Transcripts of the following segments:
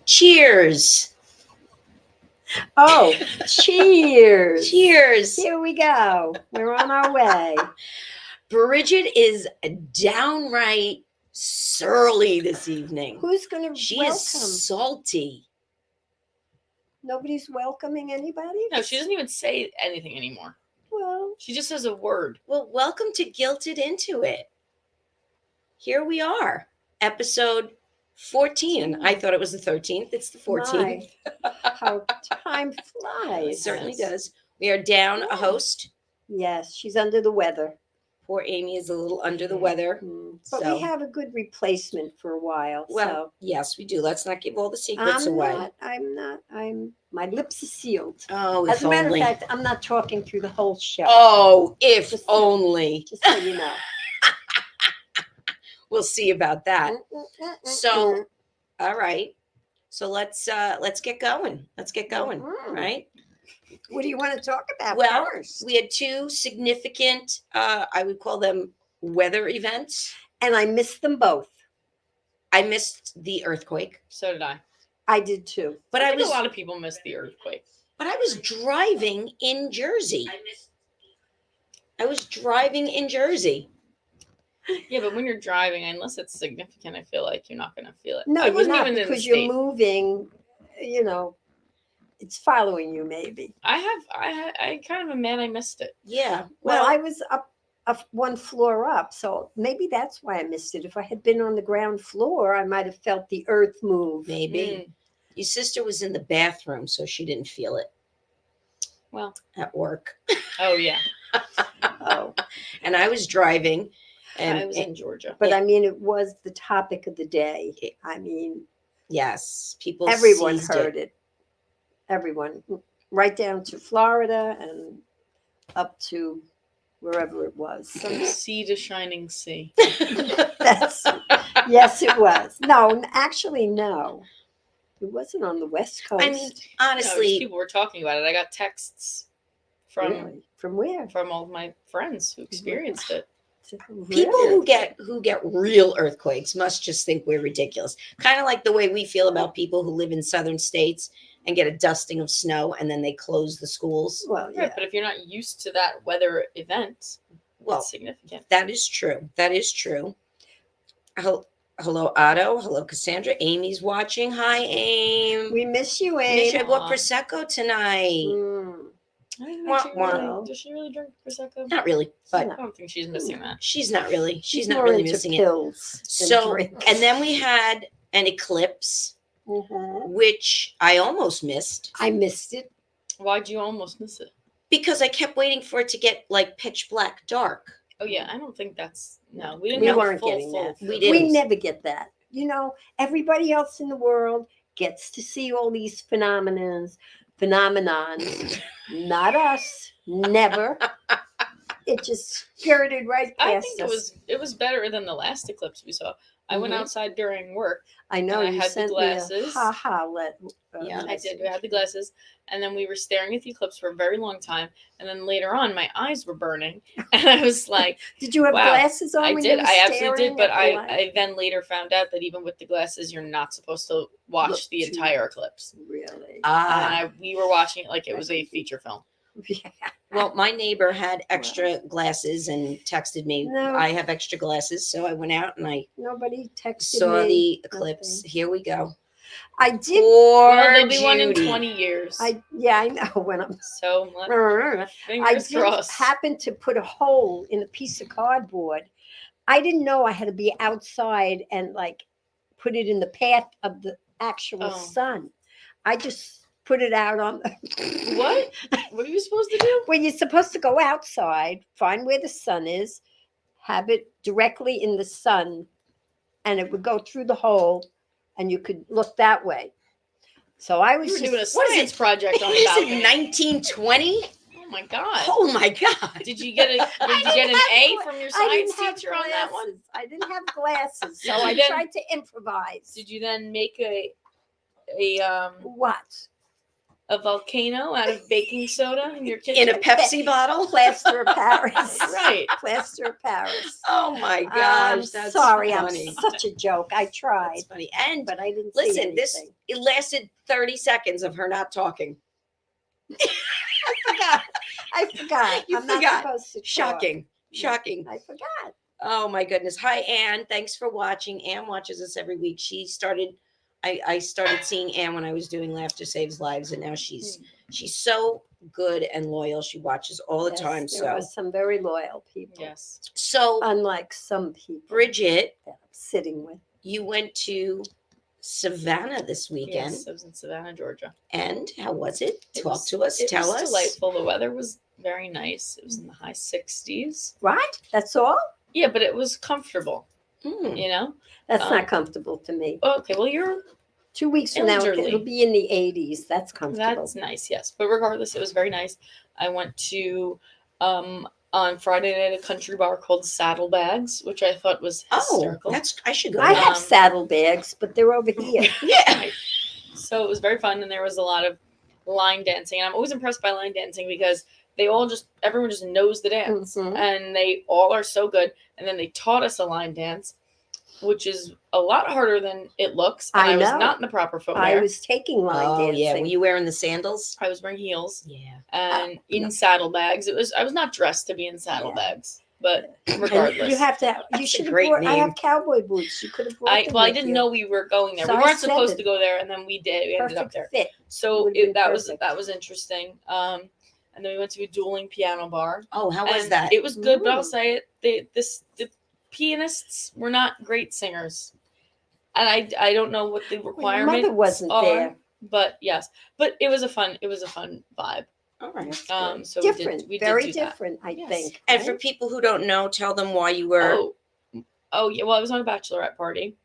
Cheers. Oh, cheers. Cheers. Here we go. We're on our way. Bridget is downright surly this evening. Who's going to She welcome? is salty. Nobody's welcoming anybody? No, she doesn't even say anything anymore. Well, She just says a word. Well, welcome to Guilted Into It. Here we are, episode 14. I thought it was the 13th. It's the 14th. how time It flies. certainly does. We are down a host. Yes, she's under the weather. Poor Amy is a little under the weather. But So- we have a good replacement for a while. Well, yes, we do. Let's not give all the secrets away. My lips are sealed. Oh, As if a matter only. of fact, I'm not talking through the whole show. Oh, if Just- only. Just so you know. We'll see about that. So, all right. So let's get going. Let's get going. Right. What do you want to talk about Well, first? we had two significant, I would call them weather events. And I missed them both. I missed the earthquake, So did I. I did too. but I I think was a lot of people missed the earthquake. driving in Jersey. I was driving in Jersey. Yeah, but when you're driving, unless it's significant, I feel like you're not going to feel it. No, I you're wasn't not even in the because you're state. moving. It's following you maybe. I kind of am mad I missed it. Yeah. Well, I was up one floor up, so maybe that's why I missed it. If I had been on the ground floor, I might have felt the earth move. maybe your sister was in the bathroom, so she didn't feel it Well, at work. oh yeah, Oh, And I was driving, and I was in Georgia. but I mean, it was the topic of the day. I mean, yes, people. everyone seized heard it. Everyone, right down to Florida and up to wherever it was. From sea to shining sea. That's yes, it was. No, actually, no, it wasn't on the West Coast. I mean, No, honestly, just people were talking about it. I got texts from really? From where? from all my friends who experienced it. people Really? who get real earthquakes must just think we're ridiculous. Kind of like the way we feel about people who live in southern states and get a dusting of snow and then they close the schools. Well, Right, yeah. but if you're not used to that weather event, Well, it's significant. that is true. That is true. Hello, Otto. Hello, Cassandra. Amy's watching. Hi, Aim. We miss you, Miss you. Abe. I bought Aw. prosecco tonight. Mm. I think Wah, she wah. really, does she really drink prosecco? Not really, but I don't think she's missing that. she's not really. She's not more really into missing it. pills than So, drink. and then we had an eclipse, Mhm. which I almost missed I missed it. Why'd you almost miss it? because I kept waiting for it to get like pitch black dark. Oh yeah, I don't think that's no. We didn't We have a weren't full, getting full, that. We full- didn't. We never get that. You know, everybody else in the world gets to see all these phenomenons. Not us. Never. It just skirted right I past think us. it was better than the last eclipse we saw. I went Mhm. outside during work. I know and I you had the sent glasses. me a ha Yeah. I did. We had the glasses, and then we were staring at the eclipse for a very long time. And then later on, my eyes were burning, and I was like, Did you have Wow. glasses on? I when did. You were I absolutely staring did. But at the light? I then later found out that even with the glasses, you're not supposed to watch Look the too- entire eclipse. Really? And we were watching it like it was a feature film. Yeah. Well, my neighbor had extra glasses and texted me. No. I have extra glasses, so I went out and I Nobody texted saw me. the eclipse. nothing. Here we go. I did. Poor Well, there'll be one in Judy. 20 years. I know when I'm. So I fingers did crossed. happen to put a hole in a piece of cardboard. I didn't know I had to be outside and like put it in the path of the actual Oh. sun. I just put it out on the. What? What are you supposed to do? When you're supposed to go outside, find where the sun is, have it directly in the sun, and it would go through the hole, and you could look that way. So I was You were just doing a What is science it? project on the Is it balcony. 1920? Oh my god! Oh my God. Did you get an A from your I didn't science have teacher on that one? glasses. I didn't have glasses, so Did you I then- tried to improvise. Did you then make a What? a volcano out of baking soda in your kitchen? In a Pepsi bottle? Plaster of Paris. Right. Plaster of Paris. Oh my I'm gosh, that's sorry, funny. I'm such a joke. I tried, That's funny. And but I didn't see listen, anything. it lasted 30 seconds of her not talking. I forgot. You I'm forgot. not supposed to talk. Shocking. Shocking. I forgot. Oh my goodness. Hi, Anne. Thanks for watching. Anne watches us every week. I started seeing Anne when I was doing Laughter Saves Lives, and now she's so good and loyal. She watches all the Yes, time. there are some very loyal people. Yes. So Unlike some people Bridget, that I'm sitting with. you went to Savannah this weekend. Yes, I was in Savannah, Georgia. And how was it? It Talk was- to us. It Tell was us. delightful. The weather was very nice. It was in the high 60s. Right? That's all? Yeah, but it was comfortable, Mm. you know? That's Um, not comfortable to me. Okay, well, you're 2 weeks from now, elderly. it'll be in the 80s. That's comfortable. That's nice, yes. But regardless, it was very nice. I went to on Friday night a country bar called Saddlebags, which I thought was Oh, hysterical. I should go. I there. have saddlebags, but they're over here. Yeah. Right. So it was very fun, and there was a lot of line dancing. And I'm always impressed by line dancing because everyone just knows the dance, Mhm. and they all are so good. And then they taught us a line dance, which is a lot harder than it looks. And I I was know. not in the proper footwear. I was taking line Oh dancing. yeah. Were you wearing the sandals? I was wearing heels Yeah. and in no. saddlebags. I was not dressed to be in saddlebags, but And regardless. you have to. You That's a should have great brought. I name. have cowboy boots. You could have brought them. I with didn't you. know we were going there. So we I weren't said supposed it. to go there, and then we did. We ended up Perfect there. fit. So Would've been that was perfect. interesting. And then we went to a dueling piano bar. Oh, how was And that? It was good, but I'll Ooh. say it. The pianists were not great singers, and I don't know what the Well, your requirements mother wasn't are, there. but yes, but it was a fun vibe. All right. That's good. So different, we did very do that. different. I Yes. think. And for right? people who don't know, tell them why you were. Oh yeah. Well, I was on a bachelorette party,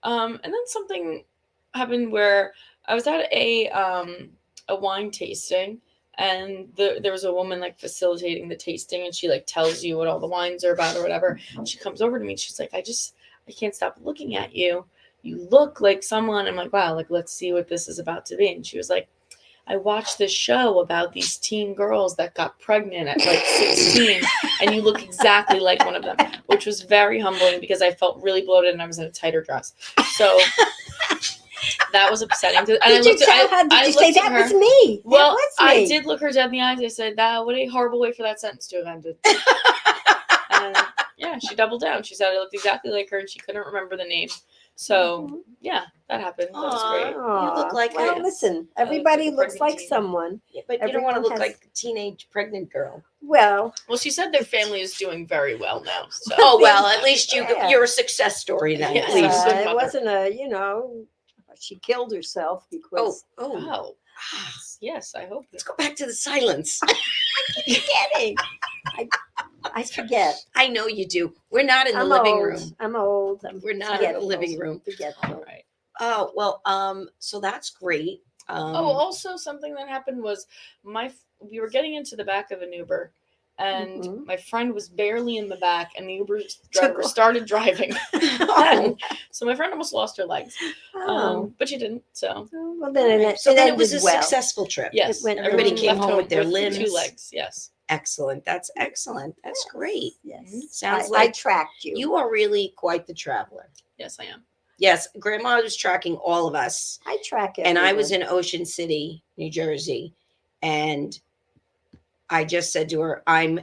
and then something happened where I was at a wine tasting, and there was a woman like facilitating the tasting, and she like tells you what all the wines are about or whatever. And she comes over to me and she's like, I can't stop looking at you. You look like someone. I'm like, wow, like let's see what this is about to be. And she was like, I watched this show about these teen girls that got pregnant at like 16, and you look exactly like one of them, which was very humbling because I felt really bloated and I was in a tighter dress. So that was upsetting. Did you tell her? Did you say that was me? Well, that was me. I did look her dead in the eyes. I said, what a horrible way for that sentence to have ended. And yeah, she doubled down. She said I looked exactly like her and she couldn't remember the name. So Mhm. yeah, that happened. That was Aw. great. You look like well, a- listen, like everybody a looks pregnant like teen. someone. Yeah, but you don't want to Everyone look has- like a teenage pregnant girl. Well, Well, she said their family is doing very well now. So Oh well, at least Yeah. you're a success story then. Yes. At least. Good it mother. wasn't she killed herself Oh, because oh. wow. Yes, I hope. Let's go back to the silence. forgetting. I forget. I know you do. We're not in the I'm living old. room. I'm old. I'm We're not in the forgetful. living room. Forgetful. All right. Oh well, so that's great. Also something that happened was we were getting into the back of an Uber, and Mhm. my friend was barely in the back, and the Uber driver off. started driving. Oh. So my friend almost lost her legs, Oh. but she didn't. So Well, then it, So it then it ended was a well. successful trip. yes, went- Everybody everyone came left home with their the limbs. 2 legs. Yes. Excellent. That's excellent. That's great. Yes. Sounds I like tracked you. you are really quite the traveler. Yes, I am. Yes, Grandma was tracking all of us, I track it. and I was in Ocean City, New Jersey, and I just said to her, "I'm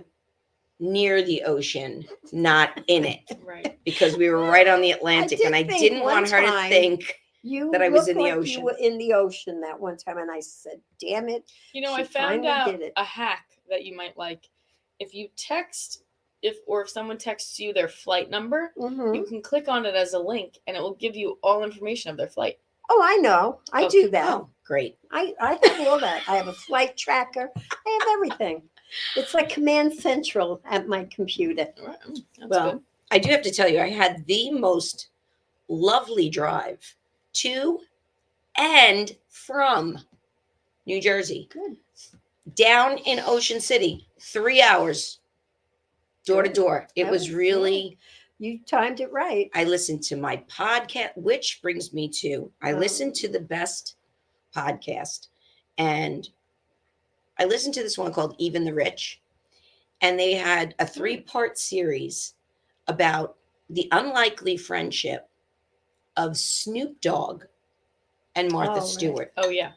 near the ocean, not in it," Right. because we were right on the Atlantic, did and I think didn't one want her to time think. You that I was looked in the like ocean. You were in the ocean that one time, and I said, "Damn it!" You know, She I found finally out did it. a hack that you might like. If you text, if someone texts you their flight number, Mhm. you can click on it as a link, and it will give you all information of their flight. Oh, I know. I Okay. do that. Oh, great. I have all that. I have a flight tracker. I have everything. It's like Command Central at my computer. All right. That's Well, good. I do have to tell you, I had the most lovely drive to and from New Jersey. Good. Down in Ocean City, 3 hours door to Good. door. It That was was really, You timed it right. I listened to my podcast, which brings me to, I Oh. listened to the best podcast, and I listened to this one called Even the Rich, and they had a 3-part series about the unlikely friendship of Snoop Dogg and Martha Oh, right. Stewart. Oh yeah.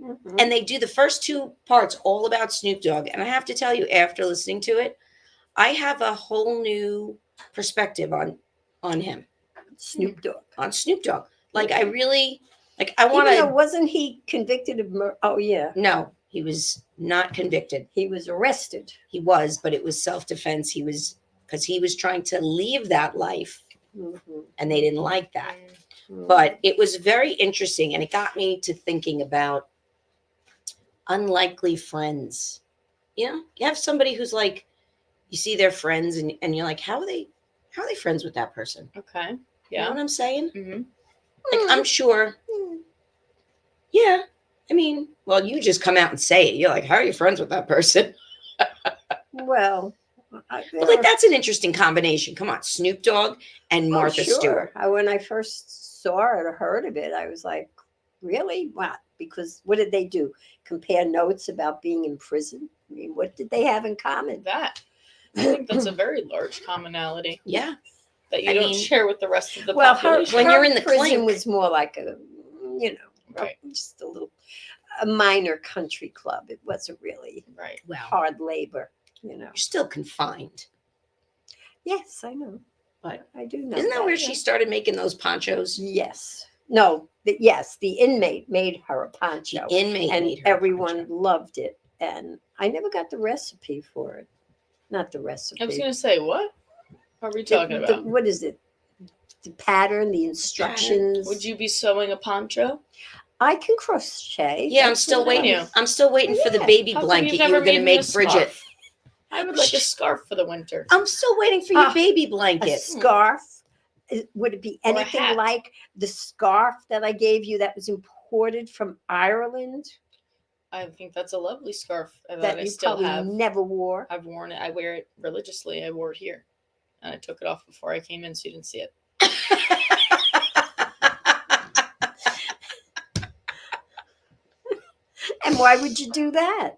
Mhm. And they do the first 2 parts all about Snoop Dogg. And I have to tell you, after listening to it, I have a whole new perspective on him, Snoop Dogg. on Snoop Dogg. Like I really, like I Even want though, to. wasn't he convicted of murder? Oh, yeah. No, he was not convicted. He was arrested. He was, but it was self-defense. He was, because he was trying to leave that life, Mhm. and they didn't like that. Mhm. But it was very interesting, and it got me to thinking about unlikely friends. You know, you have somebody who's like, you see their friends, and you're like, how are they friends with that person? Okay. You know Yeah. what I'm saying? Mm-hmm. Like, I'm sure. Yeah. I mean, well, you just come out and say it. You're like, how are you friends with that person? Well, But like, that's an interesting combination. Come on, Snoop Dogg and Martha sure. Stewart. When I first saw it or heard of it, I was like, really? What? Because what did they do? Compare notes about being in prison? I mean, what did they have in common? That I think that's a very large commonality Yeah. that you I don't mean, share with the rest of the Well, her, population. When her you're in the prison clink. was more like a, Right. just a minor country club. It wasn't really Right. Well, hard labor, you're still confined. Yes, I know. But I do know. isn't that where yeah. she started making those ponchos? Yes. No, yes, the inmate made her a poncho. The inmate And made her a everyone poncho. loved it. And I never got the recipe for it. Not the recipe. I was gonna say, what are we talking about? What is it? The pattern, the instructions. Would you be sewing a poncho? I can crochet. Yeah, I'm That's still what I waiting. do. I'm still waiting for the Yeah. baby How come blanket you've you never were going to made me a make Bridget. scarf? I would like a scarf for the winter. I'm still waiting for your Ah, baby A blanket. scarf. Would it be Or a anything hat. like the scarf that I gave you that was imported from Ireland I think that's a lovely scarf that that I you still probably have. never wore? I've worn it. I wear it religiously. I wore it here, and I took it off before I came in, so you didn't see it. And why would you do that?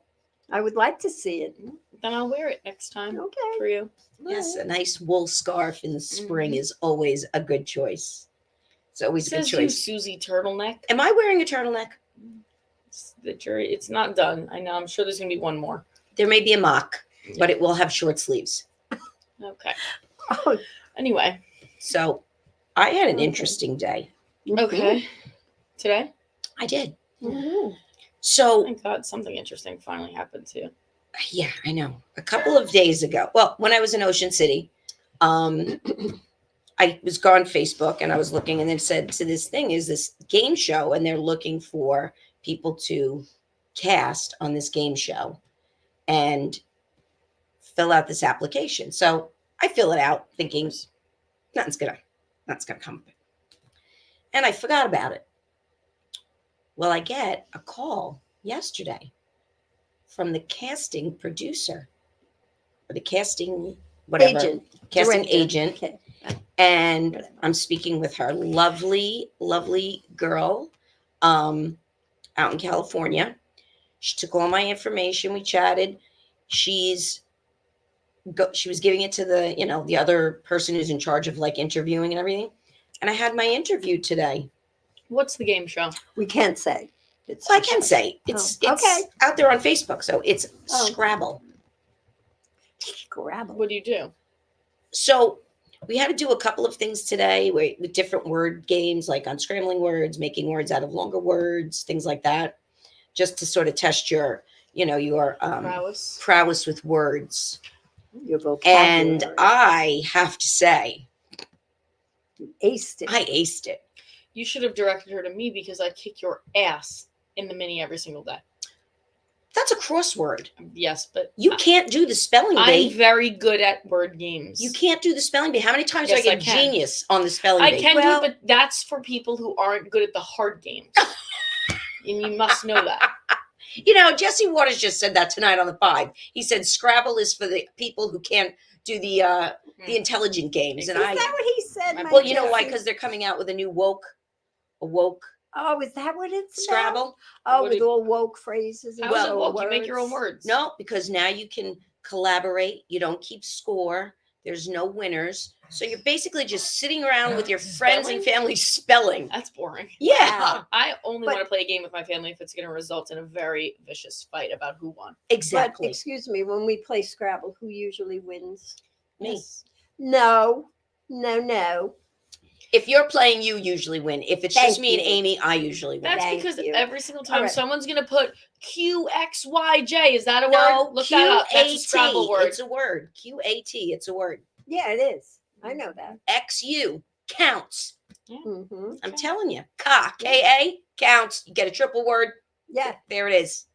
I would like to see it. Then I'll wear it next time Okay. for you. Yes, a nice wool scarf in the spring Mhm. is always a good choice. It's always a good Says you, choice. Susie Turtleneck. Am I wearing a turtleneck? It's the jury. It's not done. I know. I'm sure there's gonna be one more. There may be a mock, but it will have short sleeves. Okay. Oh, Anyway. So I had an Okay. interesting day. Okay. Today. I did. Mhm. So Thank God something interesting finally happened too. yeah, I know. A couple of days ago, well, when I was in Ocean City, I was on Facebook and I was looking, and it said, so this thing is this game show, and they're looking for people to cast on this game show and fill out this application. So I fill it out thinking nothing's gonna come of it. And I forgot about it. Well, I get a call yesterday from the casting producer or the casting whatever casting Director. agent, Okay. and Whatever. I'm speaking with her. Lovely, lovely girl, out in California. She took all my information. We chatted. She was giving it to the other person who's in charge of like interviewing and everything. And I had my interview today. What's the game show? We can't say. It's Well, I can say it's okay. out there on Facebook. So it's Oh. Scrabble. Scrabble. What do you do? So we had to do a couple of things today with different word games, like unscrambling words, making words out of longer words, things like that, just to sort of test your Prowess. with words. Your vocabulary. And I have to say, You aced it. I aced it. You should have directed her to me because I kick your ass in the mini every single day. That's a crossword. Yes, but You can't do the spelling I'm bee. very good at word games. You can't do the spelling bee. How many times Yes, do I I get can. genius on the spelling I bee? can Well- do it, but that's for people who aren't good at the hard games. And you must know that. Jesse Waters just said that tonight on the 5. He said Scrabble is for the people who can't do the intelligent games. And Is that what he said? Well, my well, you know why? Jesse? Because they're coming out with a woke Oh, is that what it's about? Scrabble. Oh, What with do you- all woke phrases and How is it so woke? You make your own words. No, because now you can collaborate. You don't keep score. There's no winners. So you're basically just sitting around with your friends and Spelling? family spelling. That's boring. Yeah, Wow. I only But- want to play a game with my family if it's going to result in a very vicious fight about who won. exactly. But excuse me, when we play Scrabble, who usually wins? Me. Yes. No, no. If you're playing, you usually win. If it's Thank just me and you. Amy, I usually win. That's Thank because you. every single time right. someone's going to put QXYJ. Is that a No, word? Look that up. That's a Scrabble QAT. word. It's a word. QAT. It's a word. Yeah, it is. I know that. XU counts. Hmm I'm telling you. KA counts. You get a triple word. Yeah. There it is.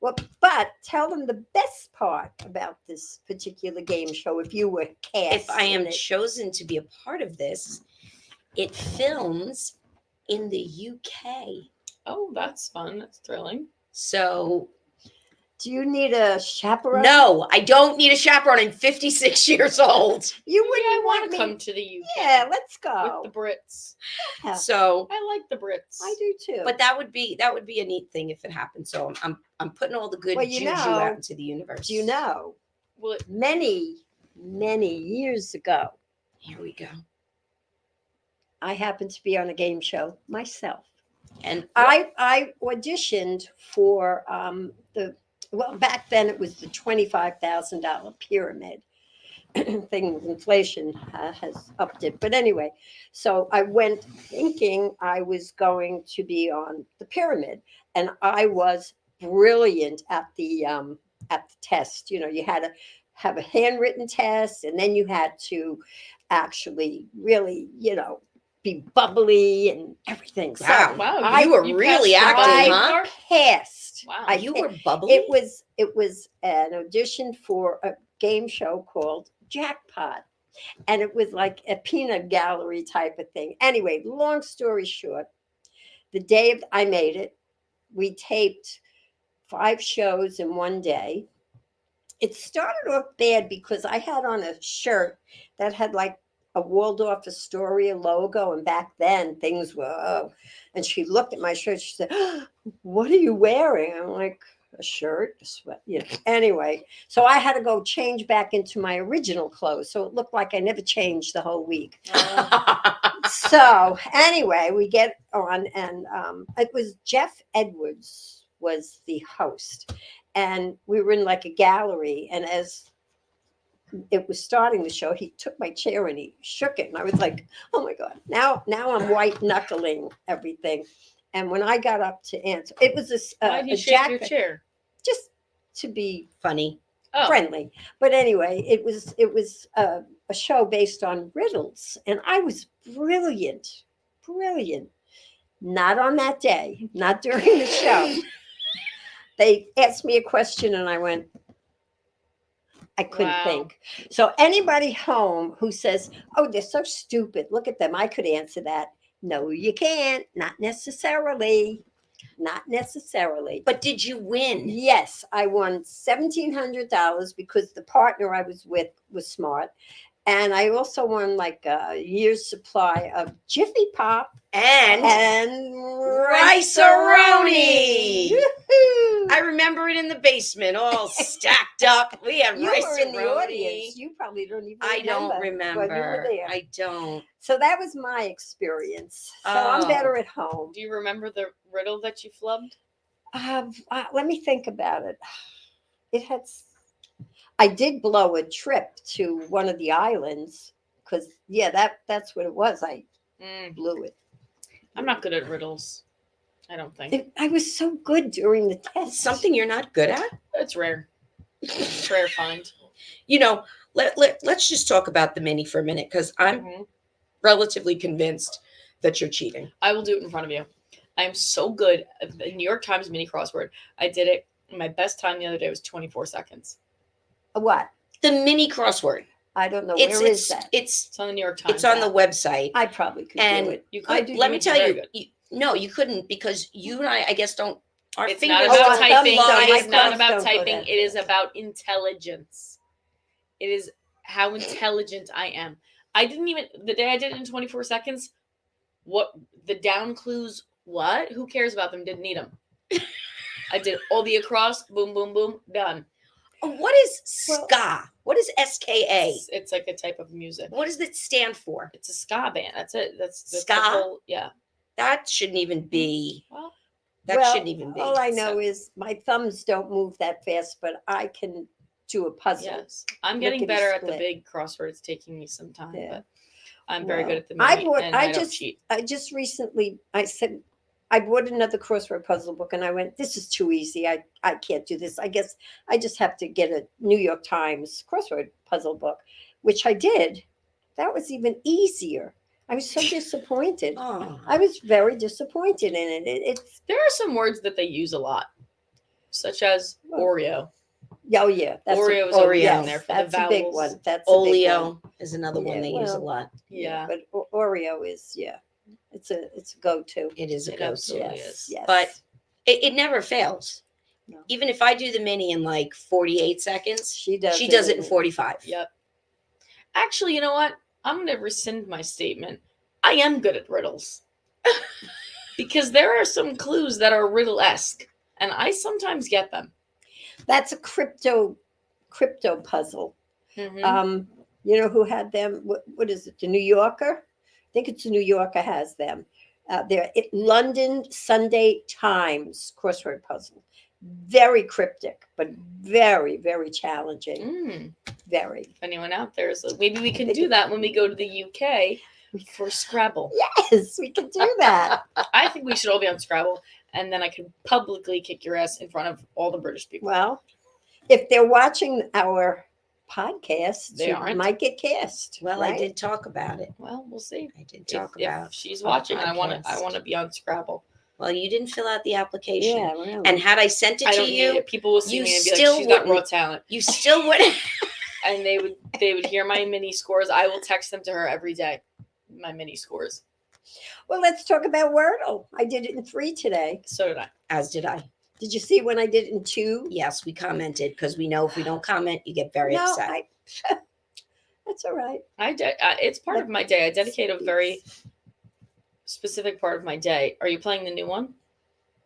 Well, but tell them the best part about this particular game show if you were cast. If I am in it. chosen to be a part of this, it films in the UK. Oh, that's fun. That's thrilling. So, Do you need a chaperone? no, I don't need a chaperone. I'm 56 years old. You Maybe wouldn't I want want to me. come to the UK. Yeah, let's with go. the Brits. Yeah, So, I like the Brits. I do too. but that would be a neat thing if it happened. So I'm putting all the good Well, you juju know- out into the universe. Do you know? Will it, Many years ago, Here we go. I happened to be on a game show myself. And I auditioned for back then it was the $25,000 pyramid thing with inflation has upped it. But anyway, so I went thinking I was going to be on the pyramid, and I was brilliant at the test. You know, you had to have a handwritten test, and then you had to actually really, be bubbly and everything. Wow. So wow, you were passed really the acting, bubbly huh? part? passed. Wow. I you pa- were bubbly. It was an audition for a game show called Jackpot, and it was like a peanut gallery type of thing. Anyway, long story short, the day I made it, we taped 5 shows in one day. It started off bad because I had on a shirt that had like a Waldorf Astoria logo, and back then things were. Oh. And she looked at my shirt. She said, "What are you wearing?" I'm like, "A shirt, a sweat." Anyway, so I had to go change back into my original clothes, so it looked like I never changed the whole week. So anyway, we get on, and it was Jeff Edwards was the host, and we were in like a gallery, and as it was starting the show, he took my chair and he shook it, and I was like, "Oh my god!" Now I'm white knuckling everything. And when I got up to answer, it was Why did a you shake your jacket, chair? just to be Funny. Oh, friendly. But anyway, it was a show based on riddles, and I was brilliant. Not on that day, not during the show. They asked me a question, and I went, I couldn't Wow. think. So anybody home who says, "Oh, they're so stupid," look at them. I could answer that. No, you can't. Not necessarily. Not necessarily. But did you win? Yes, I won $1,700 because the partner I was with was smart. And I also won like a year's supply of Jiffy Pop And and Rice-A-Roni. Woohoo! I remember it in the basement, all stacked up. We had You were in the rice-a-roni. audience. You probably don't even I don't But you remember. were there. I don't. So that was my experience. So Oh. I'm better at home. do you remember the riddle that you flubbed? Let me think about it. It had. I did blow a trip to one of the islands because that's what it was. I blew it. I'm not good at riddles. I don't think. I was so good during the test. Something you're not good at? It's rare. It's rare find. You know, let's just talk about the mini for a minute because I'm Mhm. relatively convinced that you're cheating. I will do it in front of you. I am so good at the New York Times mini crossword. I did it. My best time the other day was 24 seconds. What? The mini crossword. I don't know. It's Where is that? It's on the New York Times. It's on the app. website. I probably could And do it. You I could. do. Let me would be tell very you, good. no, you couldn't because you and I guess don't. Our It's fingers not about Oh, don't typing. thumbs don't. It My is not thumbs about don't go typing. that It is fast. about intelligence. It is how intelligent I am. I didn't even the day I did it in 24 seconds. What the down clues? What? Who cares about them? Didn't need them. I did all the across. Boom, boom, boom. Done. What is ska? What is SKA? It's like a type of music. What does it stand for? It's a ska band. That's it. That's Ska? the whole, yeah. That shouldn't even be. Well, That Well, shouldn't even be. All I know So- is my thumbs don't move that fast, but I can do a puzzle. yes. I'm getting Lickety better at the split. big crossword. It's taking me some time, Yeah. but I'm very Well, good at the I mini, bought- and I I don't just- cheat. I just recently, I said, I bought another crossword puzzle book and I went, this is too easy. I can't do this. I guess I just have to get a New York Times crossword puzzle book, which I did. That was even easier. I was so disappointed. Oh. I was very disappointed in it. It's, There are some words that they use a lot, such as Well, Oreo. oh yeah. Oreo is Oreo. always Yes, in there for the That's a big vowels. one. That's a big one. Oleo is another one Yeah, they use a well, lot. Yeah, But Oreo is, yeah, it's a go-to. It is a It go-to. absolutely Yes, is. yes. But it never fails. No. Even if I do the mini in like 48 seconds, She does. she does it in 45. Yep. Actually, you know what? I'm going to rescind my statement. I am good at riddles. Because there are some clues that are riddle-esque, and I sometimes get them. That's a crypto puzzle. Mhm. You know who had them? What is it? The New Yorker? I think it's the New Yorker has them. They're London Sunday Times crossword puzzle. Very cryptic, but very, very challenging. Mm. Very. If anyone out there is, maybe we can They do can- that when we go to the UK for Scrabble. Yes, we can do that. I think we should all be on Scrabble, and then I can publicly kick your ass in front of all the British people. Well, if they're watching our podcast, They it aren't. might get cast. Well, right? I did talk about it. Well, we'll see. I did If, talk if about. she's our watching, I want podcast. to be on Scrabble. Well, you didn't fill out the application. Yeah, really. And had I sent it I to don't need you, it. People will see you me and be like, still "She's got raw wouldn't- talent," you still wouldn't. and they would hear my mini scores. I will text them to her every day. My mini scores. Well, let's talk about Wordle. I did it in 3 today. So did I. As did I. Did you see when I did it in 2? Yes, we commented because we know if we don't comment, you get very No, upset. that's all right. It's part of my day. I dedicate a very specific part of my day. Are you playing the new one?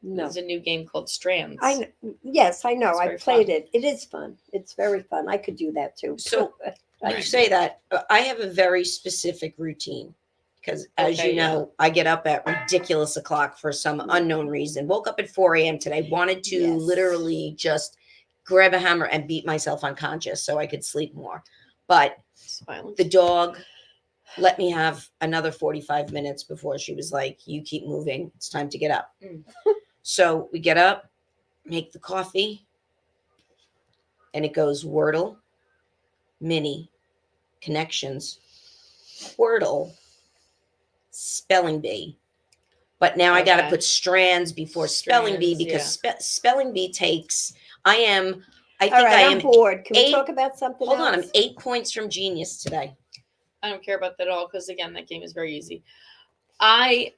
No, There's a new game called Strands. I know. Yes, I know. It's I very played fun. it. It is fun. It's very fun. I could do that too. So, I- You say that I have a very specific routine because, as Okay, you know, I get up at ridiculous o'clock for some unknown reason. Woke up at 4 a.m. today. Wanted to Yes. literally just grab a hammer and beat myself unconscious so I could sleep more. But It's violent. the dog let me have another 45 minutes before she was like, "You keep moving. It's time to get up." Mm. So we get up, make the coffee, and it goes Wordle, Mini, Connections, Wordle, Spelling Bee. But now I got to Okay. put Strands before Spelling Bee Strands, because Spelling Bee takes. I think all right, I I'm am. bored. Can we 8 talk about something Hold on, else? I'm 8 points from genius today. I don't care about that at all because again, that game is very easy. I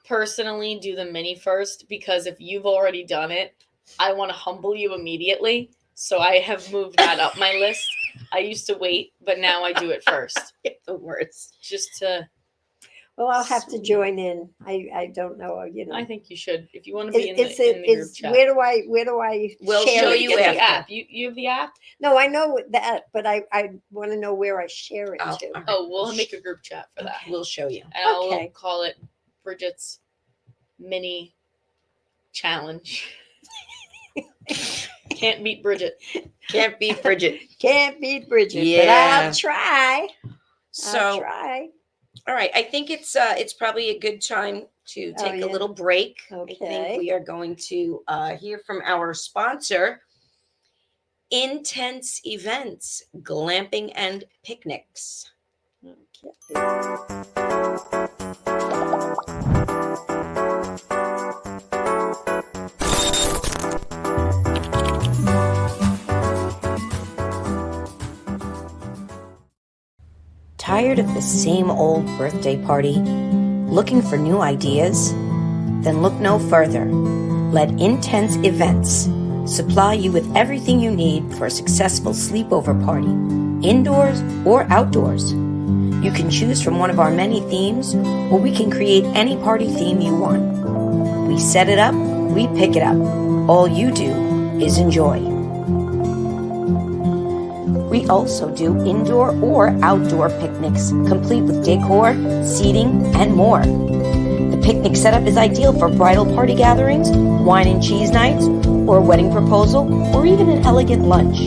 personally do the mini first because if you've already done it, I want to humble you immediately. So I have moved that up my list. I used to wait, but now I do it first. The worst. Just to, Well, I'll have to Sweet. join in. I don't know. You know, I think you should. If you want to be in is the group is chat. where do I We'll share show it? you get after. the app. You have the app? No, I know that, but I want to know where I share it Oh, to. all right. Oh, we'll make a group chat for that. We'll show you. And I will Okay. call it Bridget's mini challenge. Can't beat Bridget. Can't beat Bridget. Can't beat Bridget, but Yeah. I'll try. I'll So, try. all right, I think it's probably a good time to Oh, take yeah. a little break. I Okay. think we are going to hear from our sponsor, Intense Events, Glamping and Picnics. Okay. Tired of the same old birthday party? Looking for new ideas? Then look no further. Let Intense Events supply you with everything you need for a successful sleepover party, indoors or outdoors. You can choose from one of our many themes, or we can create any party theme you want. We set it up, we pick it up. All you do is enjoy. We also do indoor or outdoor picnics, complete with decor, seating, and more. The picnic setup is ideal for bridal party gatherings, wine and cheese nights, or a wedding proposal, or even an elegant lunch.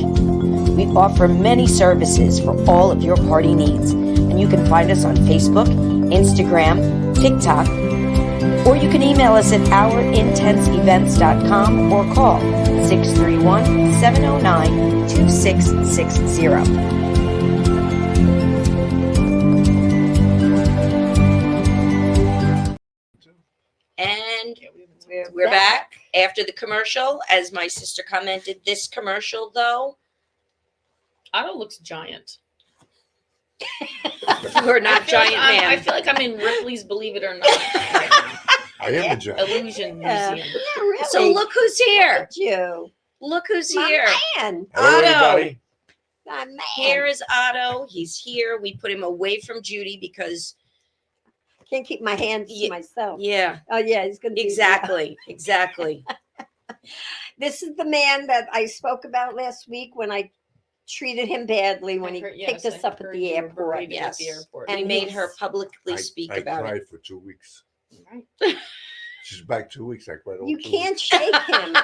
We offer many services for all of your party needs, and you can find us on Facebook, Instagram, TikTok, or you can email us at ourintenseevents.com or call 631-709-2660. And we're back after the commercial. As my sister commented, this commercial, though, Otto looks giant. you're not giant man. I feel like I'm in Ripley's Believe It or Not right now. I am a giant. Illusion Yeah. Museum. Yeah, really. So look who's here. You. Look who's My here. man. Hello, Otto. everybody. My man. Here is Otto. He's here. We put him away from Judy because, Can't keep my hands to myself. yeah, Oh, yeah, he's going to exactly. This is the man that I spoke about last week when I treated him badly when he picked us up at the airport. Yes. airport. And And made he's- her publicly speak I about cried it. for 2 weeks. Right. She's back 2 weeks. I cried. You all 2 can't weeks. shake him.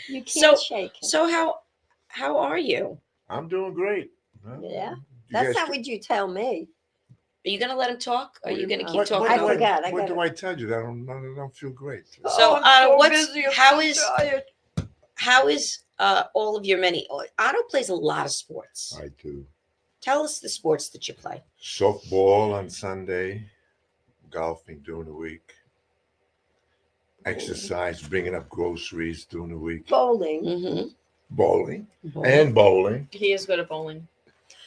You can't So- shake him. So how are you? I'm doing great. Huh? Yeah. You That's guys- not what you tell me. Are you gonna let him talk? Or are you gonna keep What- talking? I over him? forgot. I What got do it. I tell you? That I don't feel great. So, I'm so what's busy, I'm how so is tired. how is all of your many? Otto plays a lot of sports. I do. Tell us the sports that you play. Softball on Sunday, golfing during the week, exercise, bringing up groceries during the week, Bowling. Mm-hmm. bowling, and bowling. He is good at bowling.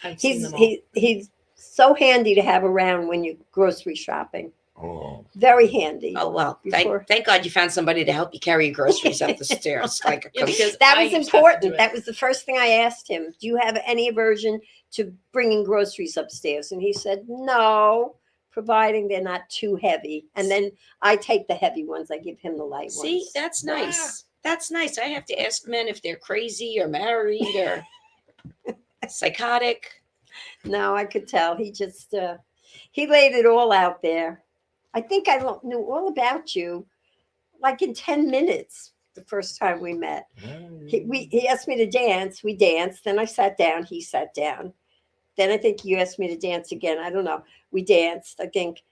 I've seen He's them all. he's so handy to have around when you're grocery shopping. Oh, Very handy. Oh well, Before- thank God you found somebody to help you carry your groceries up the stairs. Like Yeah, because That I was used to have to do important. it. That was the first thing I asked him. Do you have any aversion to bringing groceries upstairs? And he said, no, providing they're not too heavy. And then I take the heavy ones. I give him the light see, ones. that's nice. That's nice. I have to ask men if they're crazy or married or psychotic. No, I could tell. He just, he laid it all out there. I think I knew all about you like in 10 minutes the first time we met. He asked me to dance. We danced. Then I sat down. He sat down. Then I think you asked me to dance again. I don't know. We danced, I think.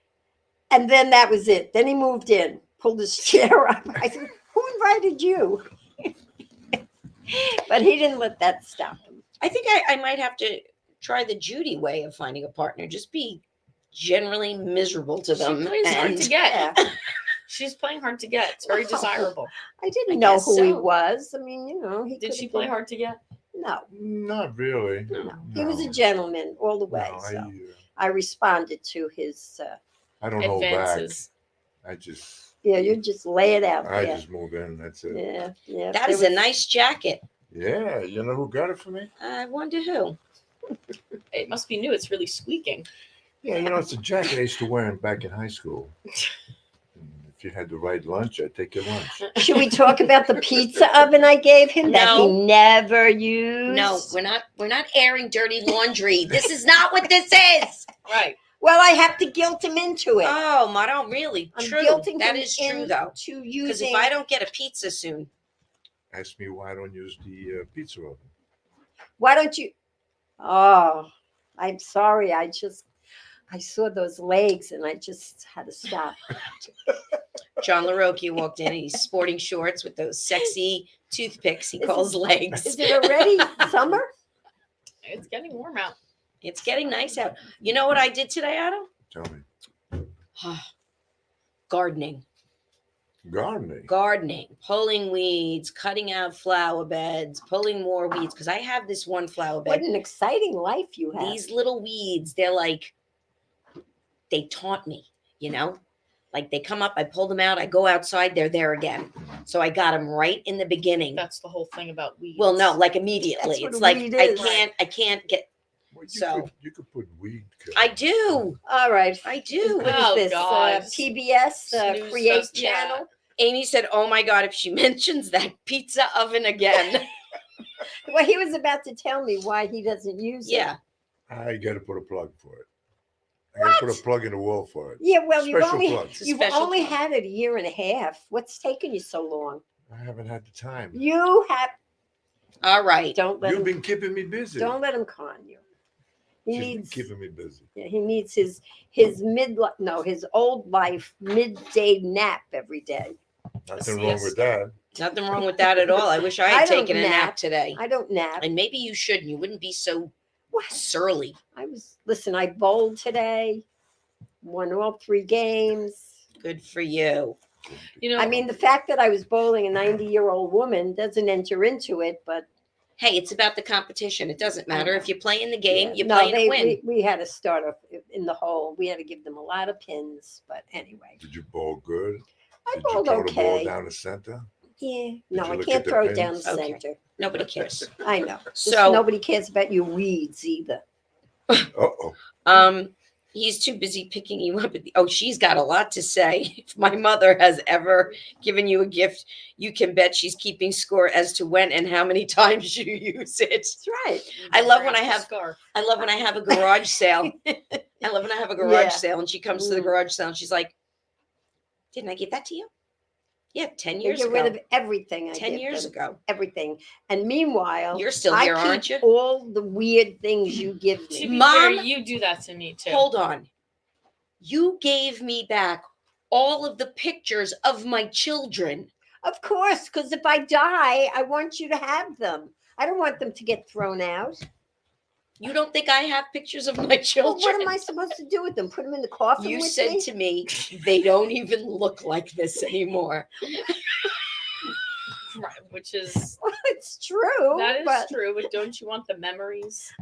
And then that was it. Then he moved in, pulled his chair up. I said, who invited you? But he didn't let that stop him. I think I might have to try the Judy way of finding a partner. Just be generally miserable to them. She plays hard and- to get. Yeah. She's playing hard to get. It's very No. desirable. I didn't I know guess who he so. was. I mean, you know, he Did could she have play been- hard to get? No, not really. no. He was a No. gentleman all the way. No, So I responded to his. I don't hold back. Advances. I just You just lay it out I there. just move in. That's it. Yeah. That There is a was- nice jacket. Yeah, you know who got it for me? I wonder who. It must be new. It's really squeaking. Yeah, you know, it's a jacket I used to wear back in high school. If you had the right lunch, I'd take your lunch. Should we talk about the pizza oven I gave him that No. he never used? No, we're not airing dirty laundry. This is not what this is. Right. Well, I have to guilt him into it. Oh, Mado, really? I'm True. guilting That him is true though. To Because using. if I don't get a pizza soon, Ask me why I don't use the pizza oven. Why don't you? Oh, I'm sorry. I saw those legs and I just had to stop. John LaRocchia walked in and he's sporting shorts with those sexy toothpicks he calls legs. Is it already summer? It's getting warm out. It's getting nice out. You know what I did today, Adam? Tell me. Gardening. Gardening. Pulling weeds, cutting out flower beds, pulling more weeds. Because I have this one flower What bed. an exciting life you have. These little weeds, they're like, they taunt me, you know? Like they come up, I pull them out, I go outside, they're there again. So I got them right in the beginning. That's the whole thing about weeds. Well, no, like immediately. That's what It's a like weed is. I can't get Well, So you could put weed. I do. All right. I do. What is Oh, this? God. PBS Snooze Create fest, yeah. channel? Amy said, "Oh my God, if she mentions that pizza oven again." Well, he was about to tell me why he doesn't use it. Yeah. I got to put a plug for it. I got to put a What? plug in the wall for it. Yeah, well, Special plug. It's a you've special only plug. had it a year and a half. What's taking you so long? I haven't had the time. You have. All right. Don't let You've him. been keeping me busy. Don't let him con you. He She's been needs. keeping me busy. Yeah, he needs his his old life midday nap every day. Nothing Yes. wrong with that. Nothing wrong with that at all. I wish I I had don't taken a nap nap. today. I don't nap. And maybe you shouldn't. You wouldn't be so What? surly. Listen, I bowled today, won all 3 games. Good for you. You know, I mean, the fact that I was bowling a 90-year-old woman doesn't enter into it, but Hey, it's about the competition. It doesn't matter. know. If you play in the game, yeah, you no, play to win. we had to start off in the hole. We had to give them a lot of pins, but anyway, Did you bowl good? I Did you bowled throw the ball okay. down the center? Yeah, no, you I look can't at the throw it down the pins? Okay. center. Nobody cares. I know. Just So- nobody cares about your weeds either. Uh-oh. He's too busy picking you up. Oh, she's got a lot to say. If my mother has ever given you a gift, you can bet she's keeping score as to when and how many times you use it. That's right. I love when I the have- scarf. I love when I have a garage sale. I love when I have a garage Yeah. sale and she comes to the Mm. garage sale and she's like, "Didn't I give that to you?" Yeah, 10 They years get ago. rid of everything. 10 years ago. Everything. And meanwhile, You're still I here, keep aren't you? all the weird things you give To me. be Mom, fair, you do that to me too. Hold on. You gave me back all of the pictures of my children. Of course, because if I die, I want you to have them. I don't want them to get thrown out. You don't think I have pictures of my Well, children? what am I supposed to do with them? Put them in the coffin You with said me? to me, they don't even look like this anymore. Right, which is Well, it's true. that is but true, but don't you want the memories?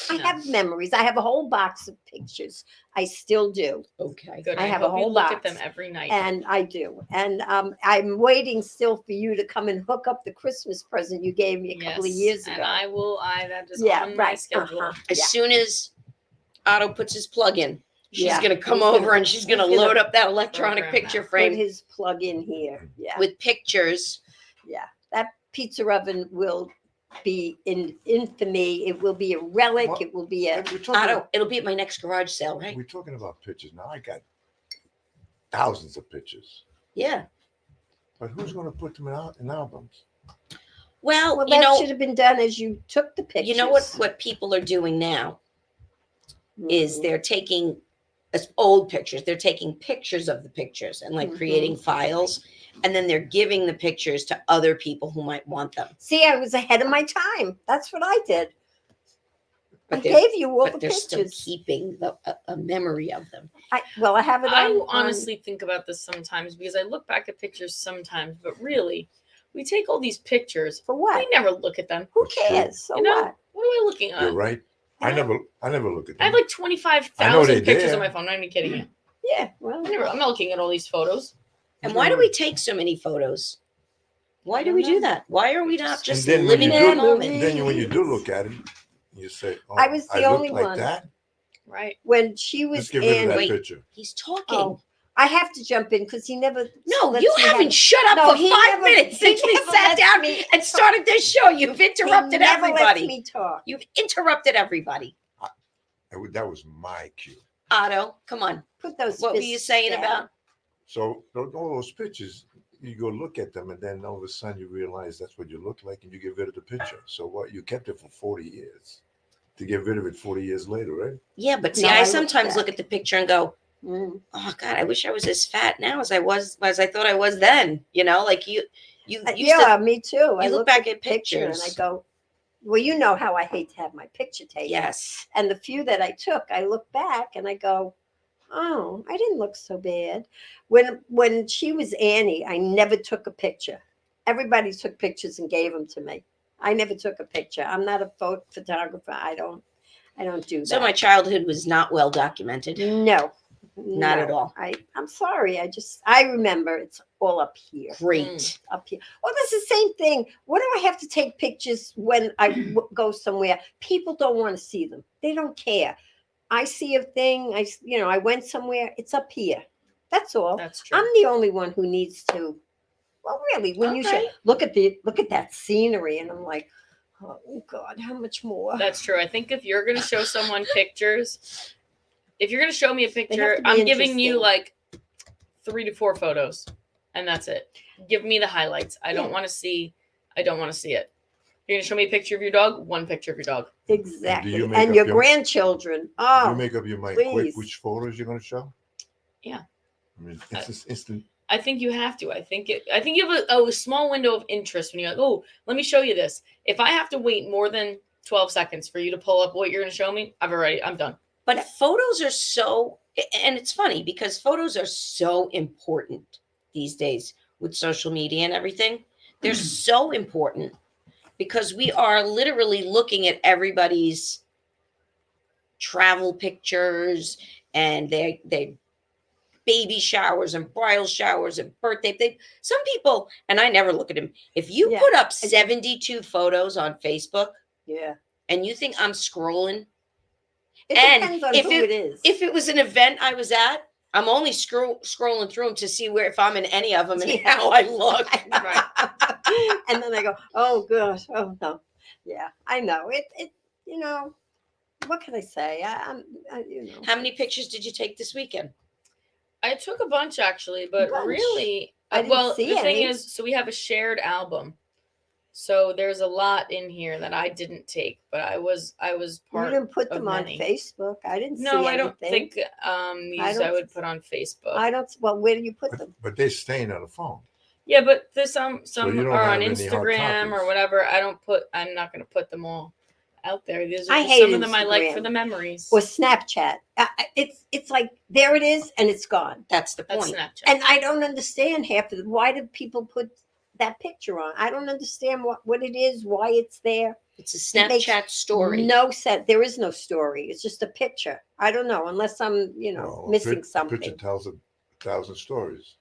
I No. have memories. I have a whole box of pictures. I still do. Okay. Good. I have a hope you whole look box. at them every night. And I do. And I'm waiting still for you to come and hook up the Christmas present you gave me a couple of years ago. And I will. That is Yeah, on my right. schedule. Uh-huh. As Yeah. soon as Otto puts his plug in, she's Yeah. going to come He's gonna- over and she's going to he's gonna load up that electronic program picture that. Put frame his plug in here. Yeah. with pictures. Yeah. That pizza oven will be in infamy. It will be a relic. What? It will be a We're talking, Otto, it'll be at my next garage sale, right? we're talking about pictures. Now I got thousands of pictures. Yeah. But who's going to put them in albums? Well, well, you that know, should have been done as you took the pictures. you know what people are doing now is Mhm. they're taking as old pictures. They're taking pictures of the pictures and like creating files, and then they're giving the pictures to other people who might want them. See, I was ahead of my time. That's what I did. But I they're, gave you all the but they're still pictures. keeping a memory of them. I have it on. I on- honestly think about this sometimes because I look back at pictures sometimes, but really, we take all these pictures. for what? We never look at them. Who That's true. cares? So You know, what? what am I looking You're at? right. I never look at them. I have like I know 25,000 they're pictures there. on my phone. I'm not even kidding you. Yeah. Well, I'm not looking at all these photos. And why do we take so many photos? Why do we do that? Why are we not just then when living you in do- the moment? Then when you do look at it, you say, "Oh, I was the look only like one. that." Right. when she was Just get rid of Annie, that Wait. picture. He's talking. Oh, I have to jump in because he never. No, lets you me have haven't it. shut up No, for he 5 never- minutes he since we never sat lets down me and started this show. You've He interrupted never lets everybody. me talk. You've interrupted everybody. That was my cue. Otto, come on. Put those. What were you fists saying down. about? So all those pictures, you go look at them, and then all of a sudden you realize that's what you look like, and you get rid of the picture. So what? You kept it for 40 years to get rid of it 40 years later, right? Yeah, but see, No, I I look sometimes back. look at the picture and go, Mm. "Oh God, I wish I was as fat now as I thought I was then." You know, like you used Yeah, to. me too. I look look back at at the picture and I pictures. go, "Well, you know how I hate to have my picture taken." Yes. And the few that I took, I look back and I go, "Oh, I didn't look so bad." When she was Annie, I never took a picture. Everybody took pictures and gave them to me. I never took a picture. I'm not a photographer. I don't do that. So my childhood was not well documented. No, Not at all. I'm sorry. I remember it's all up here. Great. Up here. Well, that's the same thing. What do I have to take pictures when I go somewhere? People don't want to see them. They don't care. I see a thing. I went somewhere. It's up here. That's all. That's true. I'm the only one who needs to. Well, really, when you show, Okay. look at that scenery, and I'm like, oh God, how much more? That's true. I think if you're going to show someone pictures, if you're going to show me a picture, to be I'm giving you interesting. like 3 to 4 photos, and that's it. Give me the highlights. I don't want to see it. You're going to show me a picture of your dog, one picture of your dog. Exactly. you make And up your your- grandchildren. You Oh, make up your mind quick please. which photos you're going to show. Yeah. I mean, it's just instant. I think you have to. I think you have a small window of interest when you're like, oh, let me show you this. If I have to wait more than 12 seconds for you to pull up what you're going to show me, I'm done. But photos are so, and it's funny because photos are so important these days with social media and everything. They're so important because we are literally looking at everybody's travel pictures and they baby showers and bridal showers and birthday. Some people, and I never look at them. If you Yeah. put up 72 photos on Facebook yeah. and you think I'm scrolling, It And depends on if who it is. if it was an event I was at, I'm only scrolling through them to see if I'm in any of them and Yeah. how I look. Right. And then I go, oh gosh, oh no. Yeah, I know. It what can I say? How many pictures did you take this weekend? I took a bunch actually, but Bunch. really, I didn't well, see the thing any. is, so we have a shared album. So there's a lot in here that I didn't take, but I was You part. didn't put of them on many. Facebook. I didn't see No, anything. I don't think these I don't- would put on Facebook. Well, where do you put them? But they're staying on the phone. Yeah, but there's some you don't are on have any hard Instagram or copies. whatever. I'm not going to put them all out there. These are I just hate some of them I like for Instagram. the memories. Or Snapchat. It's like there it is and it's gone. That's the That's point. Snapchat. And I don't understand half of it. Why do people put that picture on? I don't understand what it is, why it's there. It's a It makes Snapchat story. No sense. There is no story. It's just a picture. I don't know, unless I'm, Well, a missing Picture something. tells 1,000 stories.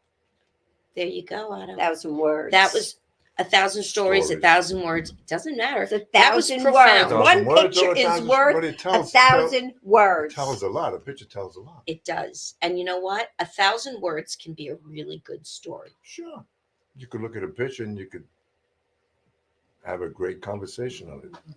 There you go, Adam. 1,000 words. That was 1,000 stories, Stories. 1,000 words. It doesn't matter. It's a That was 1,000 profound. words. 1,000 One words or picture is 1,000 worth but it 1,000 words. tells a lot. A picture tells a lot. It does. And you know what? 1,000 words can be a really good story. Sure. You could look at a picture and you could have a great conversation on it.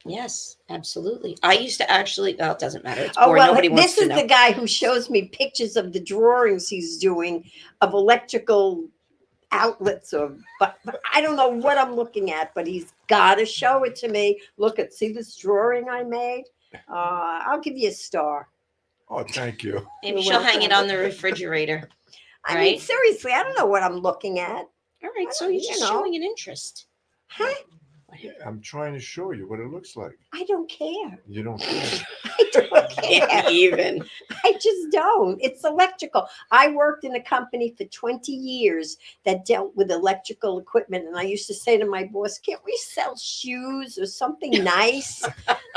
Yes, absolutely. I used to actually, well, it doesn't matter. It's Oh, boring. well, Nobody wants this to is know. the guy who shows me pictures of the drawings he's doing of electrical outlets but I don't know what I'm looking at, but he's got to show it to me. See this drawing I made? I'll give you a star. Oh, thank you. Maybe You're she'll hang it welcome. on the refrigerator. I mean, Right. seriously, I don't know what I'm looking at. All right, so You you're just know. showing an interest. Huh? Yeah, I'm trying to show you what it looks like. I don't care. You don't care. I don't care. Can't even. I just don't. It's electrical. I worked in a company for 20 years that dealt with electrical equipment. And I used to say to my boss, can't we sell shoes or something nice?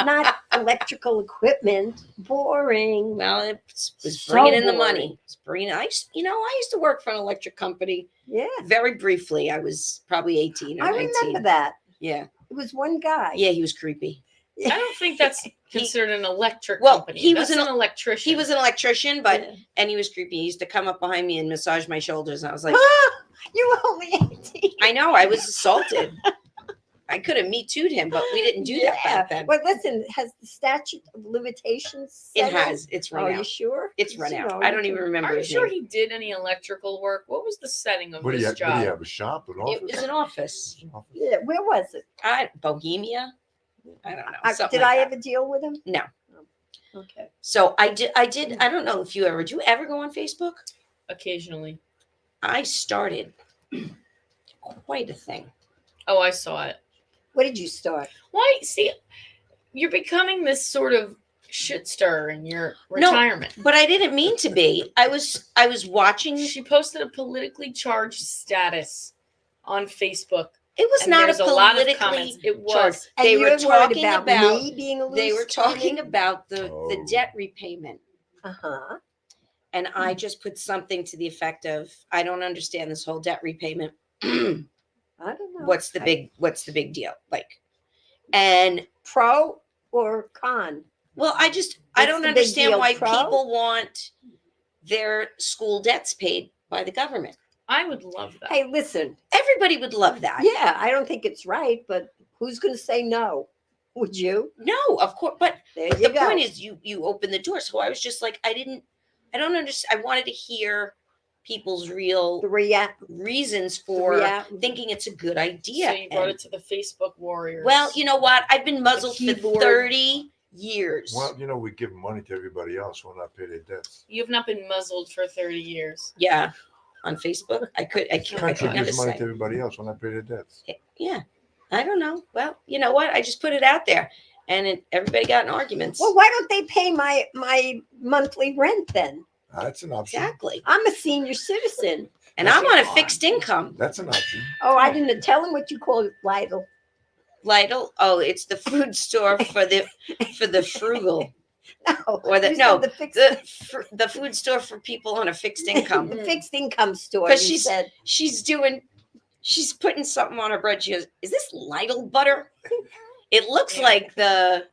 Not electrical equipment. Boring. Well, it was So bringing in the boring. money. It's bringing. I used to work for an electric company Yeah. very briefly. I was probably 18 or I 19. remember that. Yeah, It was one guy. yeah, he was creepy. I don't think that's considered an electric Well, company. he was That's an- an electrician. He was an electrician, but Yeah. and he was creepy. He used to come up behind me and massage my shoulders, and I was like, You were only 18. I know, I was assaulted. I could have Me Too'd him, but we didn't do that back then. But listen, has the statute of limitations It settled? has. It's Are run you out. sure? It's run You out. know, I you don't can- even remember Are you his sure name. he did any electrical work? What was the setting of What do this you job? What do you have? A shop? An office? It was an office. Yeah, where was it? Bohemia. I don't know. something Did like I that. ever deal with him? No. Oh, okay. So I did. I don't know if you ever. Do you ever go on Facebook? Occasionally. I started quite a thing. Oh, I saw it. What did you start? Why? See, you're becoming this sort of shit stir in your No. retirement. But I didn't mean to be. I was watching. She posted a politically charged status on Facebook. It was And not there's a a lot of politically comments. It was. charged. And They you were were worried talking about about. me being a loose They were talking cannon? about the Oh. debt repayment, Uh-huh. and I just put something to the effect of, I don't understand this whole debt repayment. I don't know. what's the big deal? Like, and Pro or con? well, I What's don't the big understand deal, why pro? people want their school debts paid by the government. I would love that. Hey, listen. Everybody would love that. Yeah, I don't think it's right, but who's going to say no? Would you? No, of course, but There the you go. point is you open the door. So I was just like, I don't understand. I wanted to hear people's real the reasons for thinking it's a good idea. So you brought And- it to the Facebook warriors. well, you know what? I've been muzzled for keyboard. 30 years. Well, we give money to everybody else when not pay their debts. You have not been muzzled for 30 years. Yeah, on Facebook, I The could country never gives money say. to everybody else when not pay their debts. Yeah, I don't know. Well, you know what? I just put it out there, and everybody got in arguments. Well, why don't they pay my monthly rent then? That's an option. Exactly. I'm a senior citizen. And I'm on a fixed income. That's an option. Oh, I didn't tell him what you call it, Lytle. Lidl. Oh, it's the food store for the frugal, No, or the you said no the fixed, the food store for people on a fixed income. the fixed income store. 'Cause You said She's putting something on her bread. She goes, "Is this Lidl butter?" It looks Yeah. like the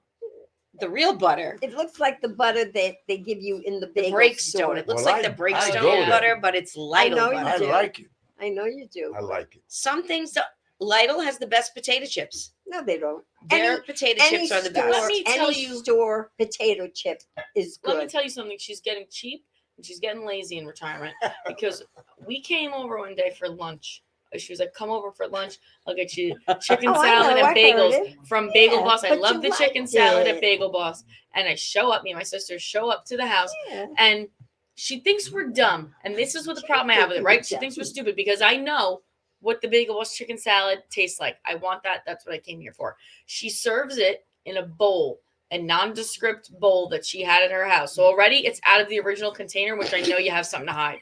real butter. it looks like the butter that they give you in the The bagel Breakstone. store. It looks Well, like the I Breakstone go there. butter, but it's Lidl know you butter. I do. like it. I know you do. I like it. Some things, Lidl has the best potato chips. No, they don't. Their Any- potato Any chips are the store, best. Let me tell any you- store potato chip is Let me good. tell you something. She's getting cheap and she's getting lazy in retirement because we came over one day for lunch. She was like, "Come over for lunch. I'll get you chicken Oh, I salad know, and I heard bagels it. from Bagel Yeah, Boss. I but love you the chicken liked salad it. at Bagel Boss." And I show up, me and my sister show up to the house, Yeah. and she thinks we're dumb. And this is what the problem I have with it, right? She thinks we're stupid because I know what the Bagel Boss chicken salad tastes like. I want that. That's what I came here for. She serves it in a bowl, a nondescript bowl that she had at her house. So already it's out of the original container, which I know you have something to hide.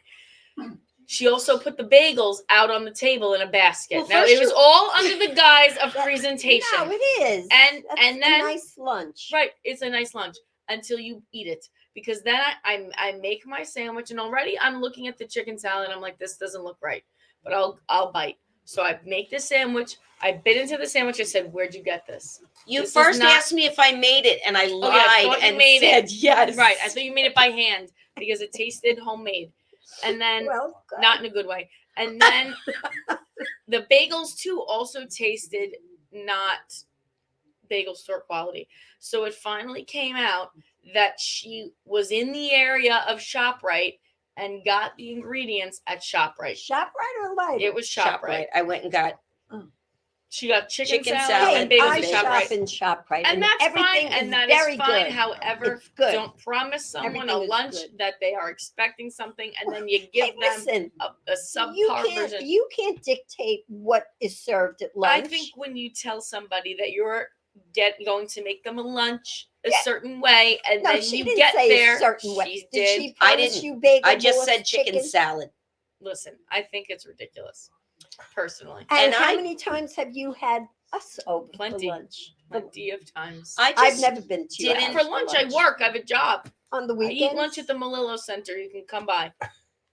She also put the bagels out on the table in a basket. Well, Now first it was you- all under the guise of presentation. No, it is. And- That's and then- a nice lunch. Right, it's a nice lunch until you eat it, because then I make my sandwich and already I'm looking at the chicken salad. I'm like, this doesn't look right, but I'll bite. So I make the sandwich. I bit into the sandwich. I said, "Where'd you get this?" You This is first not- asked me if I made it, and I yeah, I lied thought you and made it. said yes. Right, I thought you made it by hand because it tasted homemade, and then Well, good. not in a good way. And then the bagels too also tasted not bagel store quality. So it finally came out that she was in the area of ShopRite and got the ingredients at ShopRite. ShopRite or Lytle? It was ShopRite. I went and got She got chicken Chicken salad salad Hey, and bagels I at shop ShopRite. in ShopRite, And that's everything fine, is and that is very fine. good. However, It's good. don't promise someone Everything a is lunch good. that they are expecting something, and then you give Hey, them listen, a you subpar version. can't dictate what is served at lunch. I think when you tell somebody that you're going to make them a lunch a Yeah. certain way, and No, then she you didn't get say there, a certain way. she Did did. she I promise didn't. you bagel? I just Boss said chicken salad. Listen, I think it's ridiculous, personally. And And how I- many times have you had us over Plenty. for lunch? Plenty of times. I I've just never been to your didn't- house For lunch, I work. I have a job. on the I weekends. eat lunch at the Malillo Center. You can come by.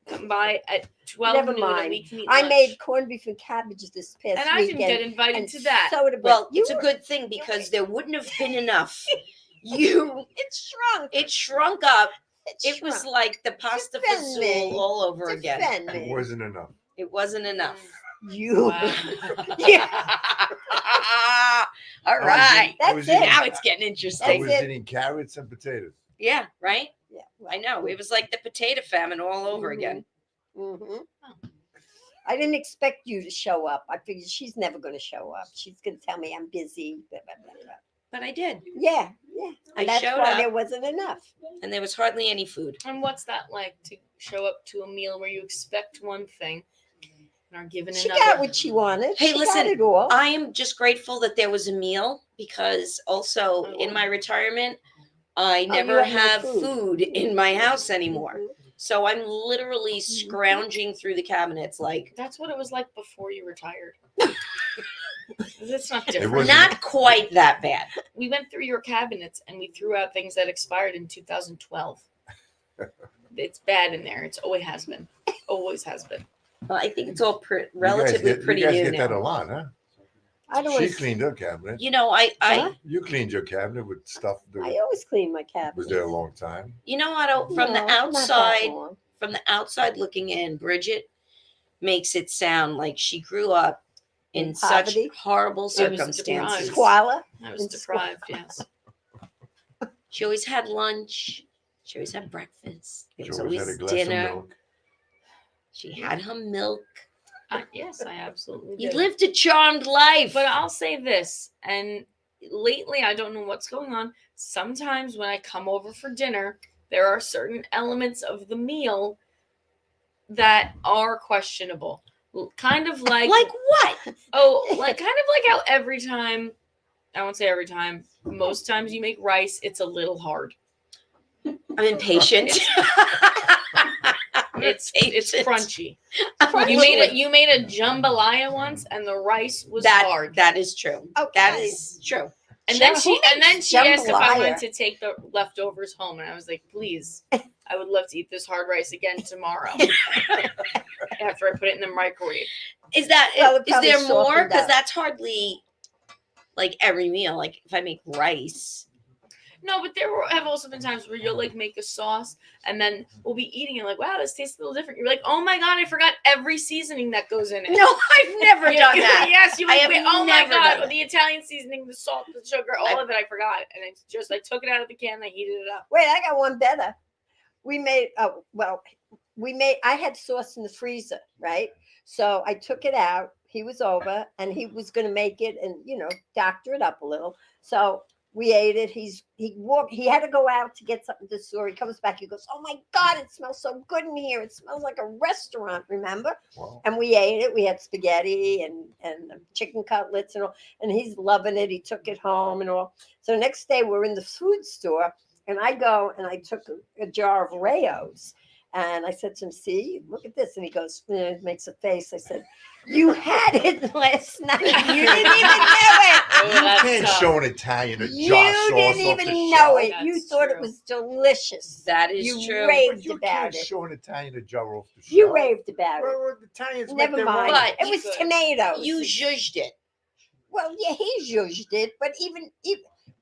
Come by at 12 Never noon, and mind. we can eat I lunch. made corned beef and cabbage this past and I weekend. didn't get invited and to that. soda bread. well, You it's a were- good thing because there wouldn't have been enough. It shrunk. It shrunk up. It It was shrunk. like the pasta Defend me. fazool all over again. Defend It me. wasn't enough. It wasn't enough. You. Wow. Yeah. All I was right. eating- I That's was it. eating- Now it's getting I interesting. was That's it. eating carrots and potatoes. Yeah, right? Yeah. I know. It was like the potato famine all over Mhm. again. hmm I didn't expect you to show up. I figured she's never going to show up. She's going to tell me I'm busy. Blah, blah, blah, blah. But I did. Yeah, yeah. I And that's showed why up. there wasn't enough. And there was hardly any food. And what's that like to show up to a meal where you expect one thing and are given She another? got what she wanted. Hey, she got listen, it all. I am just grateful that there was a meal because also in my retirement, I Oh, never you have no have food. food in my house anymore. Mhm. So I'm literally Mm-hmm. scrounging through the cabinets like That's what it was like before you retired. It's not different. wasn't- not quite that bad. We went through your cabinets and we threw out things that expired in 2012. it's bad in there. It's always has been. Always has been. Well, I think it's all relatively pretty you guys new get that a now. lot, huh? I don't She want to. cleaned her cabinet. You know, I Huh? You cleaned your cabinet with stuff that I always clean my cabinet. was there a long time. you know I don't from the No, not that outside long. from the outside looking in, Bridget makes it sound like she grew up in In such poverty? horrible I was circumstances. deprived. Squalor. I was And deprived. Yes. She always had lunch. She always had breakfast. There She was always had always a glass dinner. of milk. She had her milk. Yes, I absolutely You did. lived a charmed life. But I'll say this, and lately I don't know what's going on. Sometimes when I come over for dinner, there are certain elements of the meal that are questionable. Kind of like what? kind of like how every time, I won't say every time, most times you make rice, it's a little hard. I'm impatient. It's impatient. crunchy. I'm You made a jambalaya once, and the rice was that hard. that is true. Okay. That is true. And then Who makes she asked if I jambalaya? wanted to take the leftovers home, and I was like, please, I would love to eat this hard rice again tomorrow after I put it in the microwave. Is that Well, it is probably there more? softened Because up. that's hardly like every meal. Like if I make rice, No, but have also been times where you'll like make a sauce, and then we'll be eating and like, wow, this tastes a little different. You're like, oh my god, I forgot every seasoning that goes in it. no, I've never done that. Yes, you I like, have wait, oh my never done god, that. the Italian seasoning, the salt, the sugar, all of it, I forgot, and it's just I took it out of the can, and I heated it up. Wait, I got one better. We made. Oh well, I had sauce in the freezer, right? So I took it out. He was over, and he was going to make it, and doctor it up a little. So we ate it. He had to go out to get something to the store. He comes back. He goes, "Oh my God, it smells so good in here. It smells like a restaurant." Remember? Wow. And we ate it. We had spaghetti and chicken cutlets and all. And he's loving it. He took it home and all. So next day we're in the food store, and I go and I took a jar of Rayo's. And I said to him, "See, look at this." And he goes, makes a face. I said, "You had it last night. You didn't even know it. Oh, You that's can't tough. show an Italian a You jar sauce didn't off the even know shelf. it. You That's thought it true. was delicious. That is You true. raved You about can't it. show an Italian a jar off the shelf. You raved about it. Well, the Italians make Never their mind. own. But It was Good. tomatoes. You zhuzhed it. Well, yeah, he zhuzhed it, but even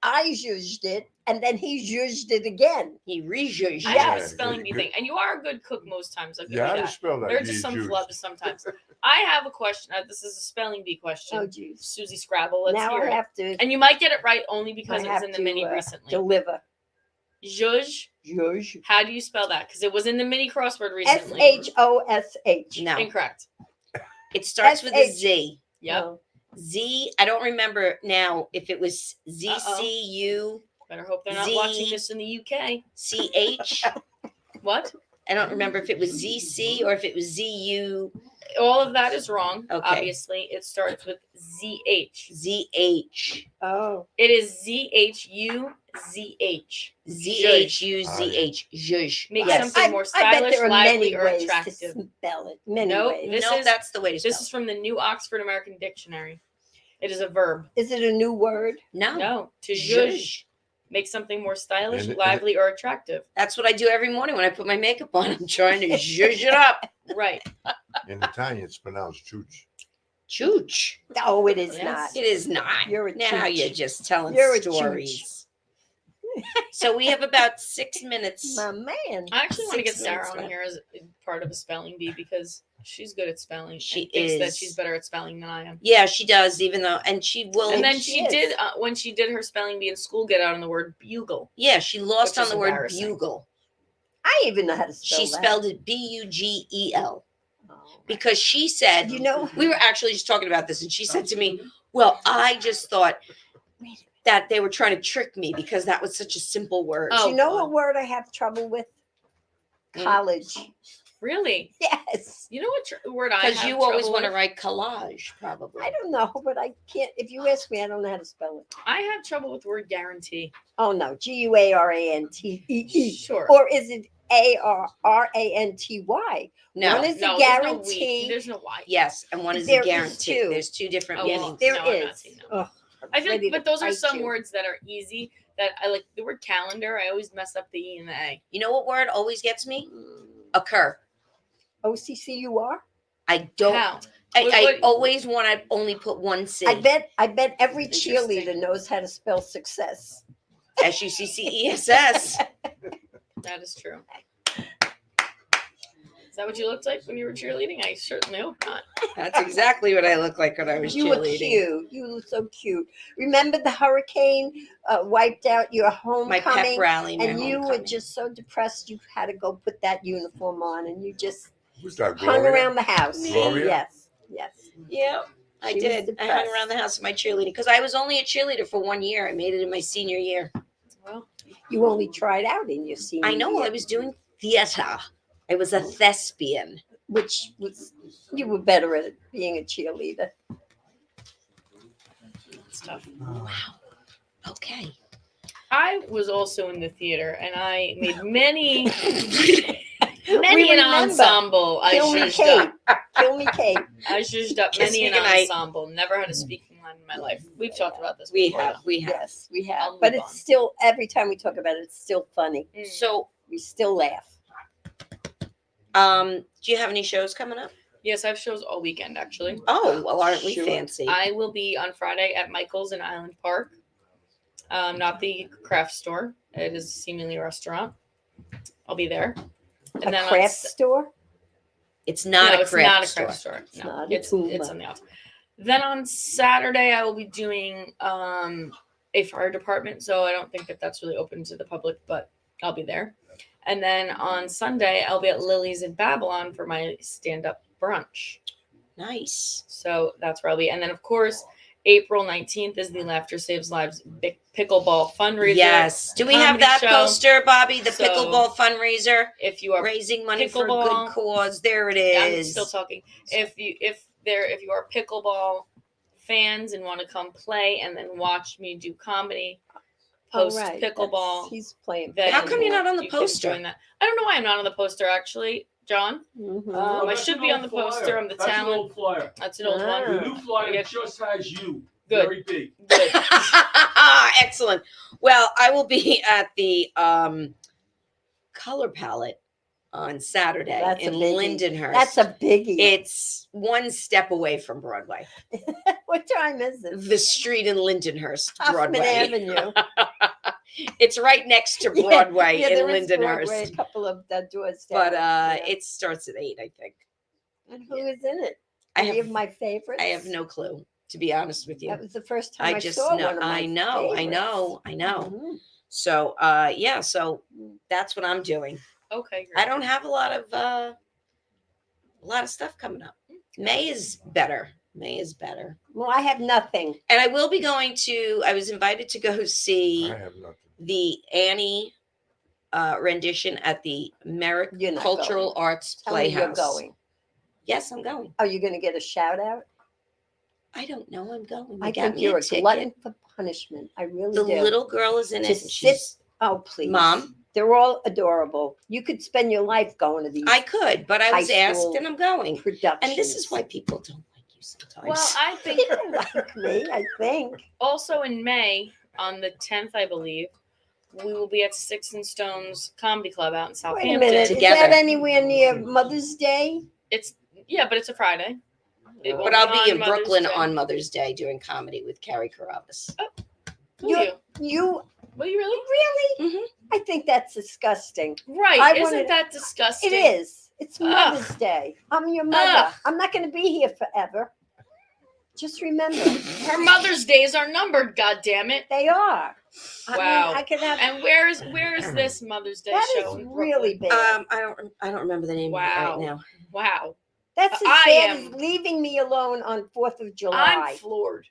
I zhuzhed it, and then he zhuzhed it again. He re-zhuzhed I it. have Yeah, a spelling bee good. thing, and you are a good cook most times. I'll give Yeah, you how do you that. spell that? There are just some Jews. flubs sometimes. I have a question. This is a spelling bee question. Oh, geez. Susie Scrabble, let's Now hear I it. have to And you might get it right only because I it was have in the to, mini recently. deliver. Zhuzh. Zhuzh. How do you spell that? Because it was in the mini crossword S recently. Hosh. No, Incorrect. it starts with a S-H. Z. Yep. Oh, Z. I don't remember now if it was ZCU, Better hope they're not Z. watching this in the UK. CH. What? I don't remember if it was ZC or if it was ZU, All of that is wrong. Okay. Obviously, it starts with ZH. ZH. oh, It is ZHUZH. ZHU, ZH. Zhuzh. Make Yes. something more I bet stylish, there are lively, many or ways attractive. to spell it. Many Nope. ways. This No, is- that's the way to spell This is from the New Oxford American Dictionary. It is a verb. Is it a new word? No. No, to Zhuzh. zhuzh. Make something more stylish, And it- lively, or attractive. That's what I do every morning when I put my makeup on. I'm trying to zhuzh it up. Right. In Italian, it's pronounced chooch. Chooch. Oh, it is Yes. not. It is not. You're a now chooch. you're just telling You're a stories. So we have about 6 minutes. My man. I actually want to get 6 Sarah minutes on left. here as part of a spelling bee because she's good at spelling. She and thinks that is. she's better at spelling than I am. Yeah, she does, even though, and she will. And then she she is. did when she did her spelling bee in school. Get out on the word bugle. Yeah, she lost Which on is the word embarrassing. bugle. I even know how to spell She that. spelled it Bugel Oh. because she said, You know, we were actually just talking about this, and she said to me, well, I just thought that they were trying to trick me because that was such a simple word. Oh, do you know God. what word I have trouble with? Mm. College. Really? Yes. You know what word I have Because you always trouble want to with? write collage, probably. I don't know, but I can't. If you ask me, I don't know how to spell it. I have trouble with the word guarantee. Oh no, Guarantee. Sure. Or is it Arranty? No. One is no, a there's no guarantee. we. There's no why. Yes, and one is There a is guarantee. two. There's two different Oh, meanings. well, There no, I'm not is. saying no. Ugh, I feel ready like, to but those are fight some you. words that are easy that I like the word calendar. I always mess up the E and the A. You know what word always gets me? Occur. OCCUR? I don't. How? I What- always want to only put one C. I bet every Interesting. cheerleader knows how to spell success. SUCCESS. That is true. Is that what you looked like when you were cheerleading? I certainly hope not. That's exactly what I looked like when I was You were cheerleading. cute. You were so cute. Remember the hurricane wiped out your My homecoming? pep rally, my and you were homecoming. just so depressed you had to go put that uniform on and you just Who's that? hung Gloria? around the house. Gloria? Yes, yes. Yeah, I She was did. I hung depressed. around the house with my cheerleading because I was only a cheerleader for 1 year. I made it in my senior year. Well, You only tried out in your senior I know. year, I was doing theater. I was a thespian. which was you were better at being a cheerleader. it's tough. Okay. I was also in the theater, and I made many, We many an remember. ensemble. I Kill me, zhuzhed Kate. up. Kill me, Kate. I zhuzhed up Kiss many me an goodnight. ensemble. Never had a speaking line in my life. We've talked about this. We before, have. We have. Yes, we have. I'll But move it's on. still every time we talk about it, it's still funny. though. So, We still laugh. do you have any shows coming up? Yes, I have shows all weekend actually. Oh, well, aren't we Sure. fancy? I will be on Friday at Michael's in Island Park. Not the craft store. It is seemingly a restaurant. I'll be there. And A then on craft Sa- store? It's not no, a it's craft not a store. craft store. It's No, not. it's It's it's on the outside. Then on Saturday I will be doing a fire department, so I don't think that that's really open to the public, but I'll be there. And then on Sunday I'll be at Lily's in Babylon for my stand-up brunch. Nice. So that's where I'll be. And then of course April 19th is the Laughter Saves Lives pickleball fundraiser. Yes. Do we have comedy that show. poster, Bobby? The So- pickleball fundraiser, If you are raising money for a pickleball. good cause. There it I'm is. still talking. If you are pickleball fans and want to come play and then watch me do comedy post right. pickleball, He's playing. then How come you're not on the you can poster? join that. I don't know why I'm not on the poster actually, John. Mhm. I that's should an be on old the poster. flyer. I'm the That's talent. an old flyer. That's an old Ah. one. The new flyer Yeah. just has you. Good. Very big. Good. Excellent. Well, I will be at the color palette on Saturday That's a in biggie. Lindenhurst. That's a biggie. It's one step away from Broadway. What time is it? The street in Lindenhurst, Hoffman Broadway. Avenue. It's right next to Yeah, Broadway yeah, in there is Broadway, Lindenhurst. a couple of doors down. But yeah. it starts at 8, I think. And who is in it? I Any have of my favorites? I have no clue, to be honest with you. That was the first time I, just saw know. one of my I know. favorites. Mm-hmm. So yeah, so that's what I'm doing. Okay. I don't have a lot of stuff coming up. May is better. Well, I have nothing. And I will be going to, I was invited to go see I have nothing. the Annie rendition at the Merrick You're not Cultural going. Arts Tell me you're Playhouse. going. Yes, I'm going. Are you going to get a shout out? I don't know. I'm going. I They got think me you're a ticket. glutton for punishment. I really The do. little girl is in To it. And sit- she's, Oh, please. Mom? They're all adorable. You could spend your life going to these I could, but I high was asked school and I'm going. productions. And this is why people don't like you sometimes. Well, I They think don't like me, I think. also in May, on the 10th, I believe, we will be at Sticks and Stones Comedy Club out in Wait Southampton. a minute. Together. Is that anywhere near Mother's Day? But it's a Friday. It but won't I'll be on in Mother's Brooklyn Day. on Mother's Day doing comedy with Carrie Carabas. Will you? You Will you really? really? Mhm. I think that's disgusting. Right. I Isn't wanted- that disgusting? It is. It's Ugh. Mother's Day. I'm your mother. Ugh. I'm not going to be here forever. Just remember, Her Mother's Days are numbered, God damn it. they are. Wow. I can have. And where is this Mother's Day That show? is in really Brooklyn? bad. I don't remember the name of it Wow. right now. Wow. That's as I bad am- as leaving me alone on 4th of July. I'm floored,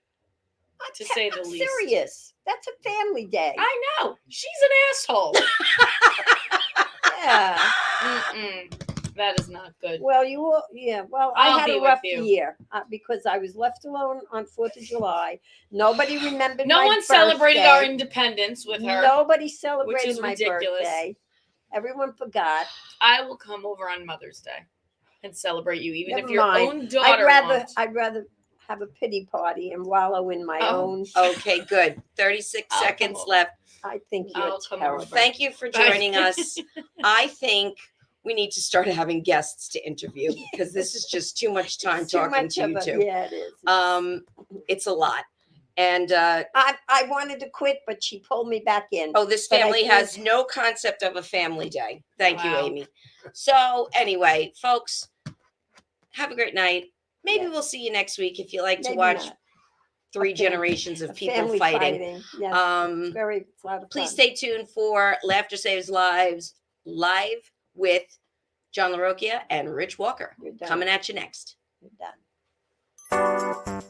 to say the I'm least. serious. That's a family day. I know. She's an asshole. Yeah. Mm-mm. That is not good. Well, Well, I'll I had be a with rough you. year because I was left alone on 4th of July. Nobody remembered No my one celebrated birthday. our independence with her. Nobody celebrated is my ridiculous. birthday. Everyone forgot. I will come over on Mother's Day and celebrate you, even Never if your mind. own daughter I'd rather. won't. I'd rather have a pity party and wallow in my Oh. own. Okay, good. 36 I'll come seconds over. left. I think you're I'll come terrible. over. Thank you for joining us. I think we need to start having guests to interview because this is just too much time It's too talking much to of you a- two. Yeah, it is. It's a lot. And I wanted to quit, but she pulled me back in. oh, this But I family think- has no concept of a family day. Thank you, Wow. Amy. So anyway, folks, have a great night. Maybe Yes. we'll see you next week if you like to Maybe watch not. three A fam- generations A of people family fighting. Yes, it's a lot of Please fun. stay tuned for Laughter Saves Lives live with John LaRocchia and Rich Walker You're done. coming at you next. You're done.